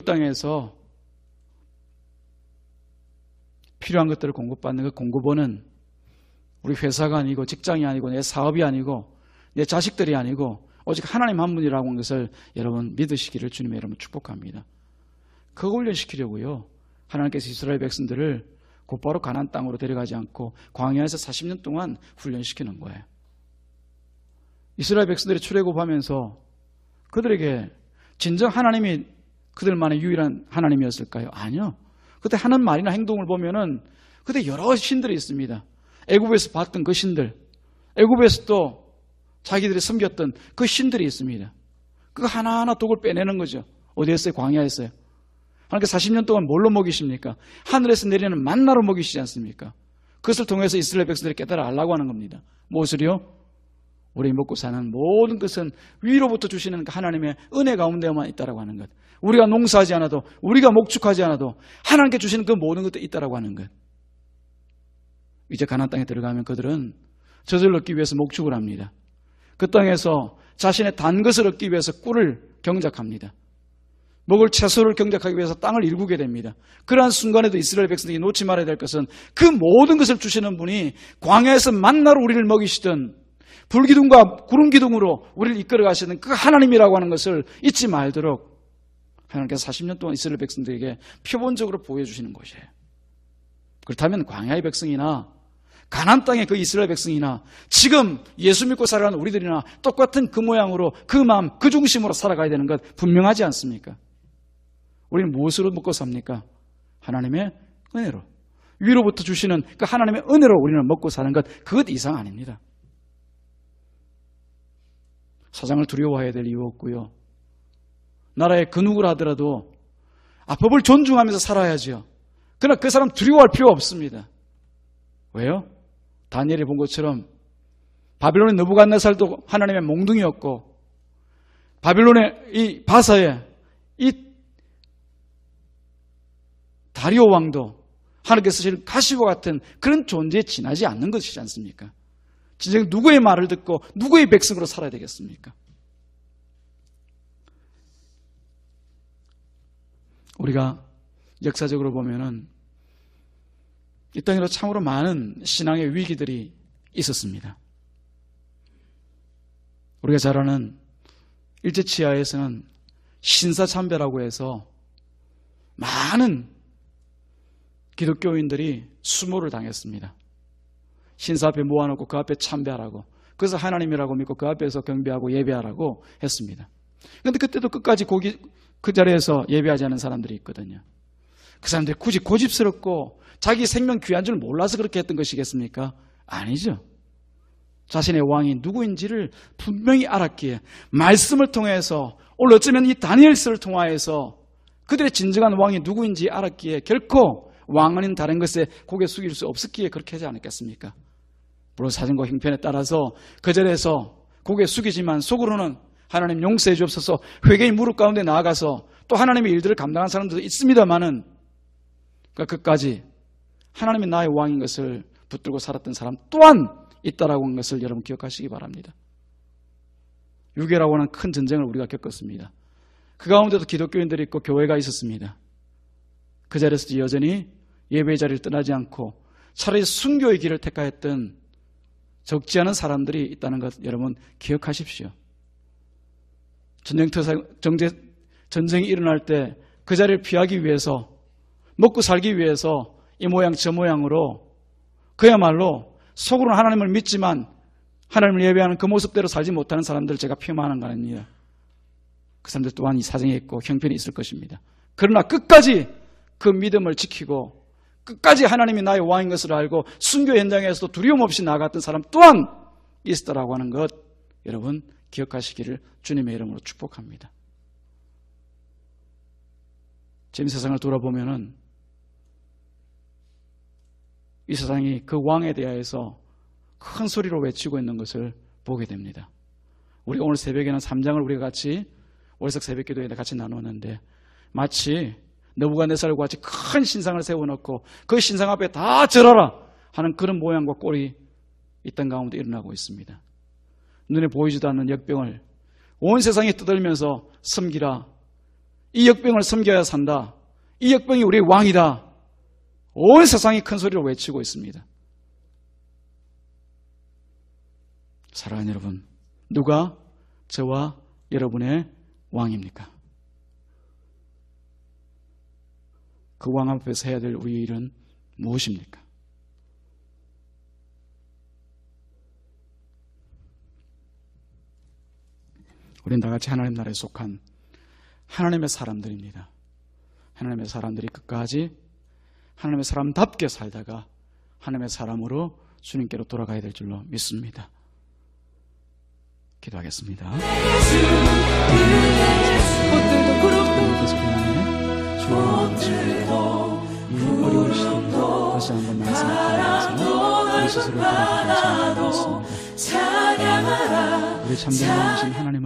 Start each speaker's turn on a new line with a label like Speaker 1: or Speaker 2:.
Speaker 1: 땅에서 필요한 것들을 공급받는 그 공급원은 우리 회사가 아니고 직장이 아니고 내 사업이 아니고 내 자식들이 아니고 오직 하나님 한 분이라고 하는 것을 여러분 믿으시기를 주님의 이름으로 축복합니다. 그거 훈련시키려고요. 하나님께서 이스라엘 백성들을 곧바로 가나안 땅으로 데려가지 않고 광야에서 40년 동안 훈련시키는 거예요. 이스라엘 백성들이 출애굽하면서 그들에게 진정 하나님이 그들만의 유일한 하나님이었을까요? 아니요. 그때 하는 말이나 행동을 보면은 그때 여러 신들이 있습니다. 애굽에서 봤던 그 신들, 애굽에서 또 자기들이 섬겼던 그 신들이 있습니다. 그거 하나하나 독을 빼내는 거죠. 어디였어요? 광야였어요. 하나님께 40년 동안 뭘로 먹이십니까? 하늘에서 내리는 만나로 먹이시지 않습니까? 그것을 통해서 이스라엘 백성들이 깨달아 알라고 하는 겁니다. 무엇을요? 우리 먹고 사는 모든 것은 위로부터 주시는 하나님의 은혜 가운데만 있다라고 하는 것. 우리가 농사하지 않아도, 우리가 목축하지 않아도 하나님께 주시는 그 모든 것도 있다라고 하는 것. 이제 가나안 땅에 들어가면 그들은 젖을 얻기 위해서 목축을 합니다. 그 땅에서 자신의 단 것을 얻기 위해서 꿀을 경작합니다. 먹을 채소를 경작하기 위해서 땅을 일구게 됩니다. 그러한 순간에도 이스라엘 백성들이 놓지 말아야 될 것은 그 모든 것을 주시는 분이 광야에서 만나로 우리를 먹이시던 불기둥과 구름기둥으로 우리를 이끌어 가시는 그 하나님이라고 하는 것을 잊지 말도록 하나님께서 40년 동안 이스라엘 백성들에게 표본적으로 보여주시는 것이에요. 그렇다면 광야의 백성이나 가나안 땅의 그 이스라엘 백성이나 지금 예수 믿고 살아가는 우리들이나 똑같은 그 모양으로 그 마음, 그 중심으로 살아가야 되는 것 분명하지 않습니까? 우리는 무엇으로 먹고 삽니까? 하나님의 은혜로. 위로부터 주시는 그 하나님의 은혜로 우리는 먹고 사는 것, 그것 이상 아닙니다. 사장을 두려워해야 될 이유 없고요. 나라의 그 누구라 하더라도 법을 존중하면서 살아야죠. 그러나 그 사람 두려워할 필요 없습니다. 왜요? 다니엘이 본 것처럼 바빌론의 느부갓네살도 하나님의 몽둥이였고 바빌론의 이 바사의 이 다리오 왕도 하나님께서 쓰시는 가시와 같은 그런 존재에 지나지 않는 것이지 않습니까? 진정 누구의 말을 듣고 누구의 백성으로 살아야 되겠습니까? 우리가 역사적으로 보면은 이 땅에도 참으로 많은 신앙의 위기들이 있었습니다. 우리가 잘 아는 일제치하에서는 신사참배라고 해서 많은 기독교인들이 수모를 당했습니다. 신사 앞에 모아놓고 그 앞에 참배하라고, 그래서 하나님이라고 믿고 그 앞에서 경배하고 예배하라고 했습니다. 그런데 그때도 끝까지 그 자리에서 예배하지 않은 사람들이 있거든요. 그 사람들이 굳이 고집스럽고 자기 생명 귀한 줄 몰라서 그렇게 했던 것이겠습니까? 아니죠. 자신의 왕이 누구인지를 분명히 알았기에 말씀을 통해서, 오늘 어쩌면 이 다니엘서를 통하여서 그들의 진정한 왕이 누구인지 알았기에 결코 왕 아닌 다른 것에 고개 숙일 수 없었기에 그렇게 하지 않았겠습니까? 물론 사정과 형편에 따라서 그 자리에서 고개 숙이지만 속으로는 하나님 용서해 주옵소서, 회개의 무릎 가운데 나아가서 또 하나님의 일들을 감당한 사람들도 있습니다만은 끝까지 하나님이 나의 왕인 것을 붙들고 살았던 사람 또한 있다라고 하는 것을 여러분 기억하시기 바랍니다. 6.25라고 하는 큰 전쟁을 우리가 겪었습니다. 그 가운데도 기독교인들이 있고 교회가 있었습니다. 그 자리에서 여전히 예배의 자리를 떠나지 않고 차라리 순교의 길을 택하였던 적지 않은 사람들이 있다는 것 여러분 기억하십시오. 전쟁이 일어날 때 그 자리를 피하기 위해서, 먹고 살기 위해서 이 모양 저 모양으로 그야말로 속으로는 하나님을 믿지만 하나님을 예배하는 그 모습대로 살지 못하는 사람들을 제가 폄하하는 거 아닙니다. 그 사람들 또한 이 사정에 있고 형편이 있을 것입니다. 그러나 끝까지 그 믿음을 지키고 끝까지 하나님이 나의 왕인 것을 알고 순교 현장에서도 두려움 없이 나아갔던 사람 또한 있었다라고 하는 것 여러분 기억하시기를 주님의 이름으로 축복합니다. 지금 세상을 돌아보면은 이 세상이 그 왕에 대하여서 큰 소리로 외치고 있는 것을 보게 됩니다. 우리가 오늘 새벽에는 3장을 우리가 같이 월석 새벽 기도에 같이 나누었는데 마치 느부갓네살과 같이 큰 신상을 세워놓고 그 신상 앞에 다 절하라 하는 그런 모양과 꼴이 이 땅 가운데 일어나고 있습니다. 눈에 보이지도 않는 역병을 온 세상에 떠들면서 섬기라, 이 역병을 섬겨야 산다. 이 역병이 우리의 왕이다. 온 세상이 큰 소리로 외치고 있습니다. 사랑하는 여러분, 누가 저와 여러분의 왕입니까? 그 왕 앞에서 해야 될 우리의 일은 무엇입니까? 우리는 다같이 하나님 나라에 속한 하나님의 사람들입니다. 하나님의 사람들이 끝까지 하나님의 사람답게 살다가 하나님의 사람으로 주님께로 돌아가야 될 줄로 믿습니다. 기도하겠습니다. 이 어려운 시대에 다시 한번 말씀드리면서 우리 스스로 돌아가게 하시는 것 같습니다. 우리 참된 왕이신 하나님